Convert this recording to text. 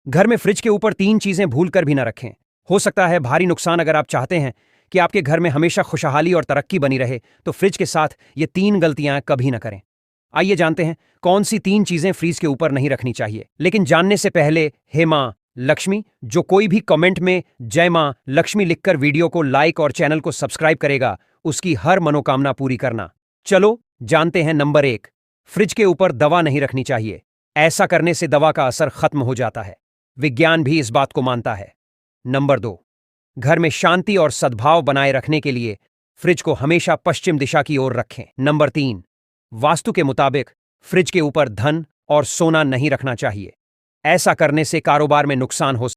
घर में फ्रिज के ऊपर 3 चीजें भूल कर भी न रखें। हो सकता है भारी नुकसान। अगर आप चाहते हैं कि आपके घर में हमेशा खुशहाली और तरक्की बनी रहे तो फ्रिज के साथ ये 3 गलतियां कभी न करें। आइए जानते हैं कौन सी 3 चीजें फ्रीज के ऊपर नहीं रखनी चाहिए। लेकिन जानने से पहले, हे मां लक्ष्मी, जो कोई भी कमेंट में जय मां लक्ष्मी लिखकर वीडियो को लाइक और चैनल को सब्सक्राइब करेगा, उसकी हर मनोकामना पूरी करना। चलो जानते हैं। नंबर 1, फ्रिज के ऊपर दवा नहीं रखनी चाहिए। ऐसा करने से दवा का असर खत्म हो जाता है। विज्ञान भी इस बात को मानता है। नंबर 2, घर में शांति और सद्भाव बनाए रखने के लिए फ्रिज को हमेशा पश्चिम दिशा की ओर रखें। नंबर 3, वास्तु के मुताबिक फ्रिज के ऊपर धन और सोना नहीं रखना चाहिए। ऐसा करने से कारोबार में नुकसान हो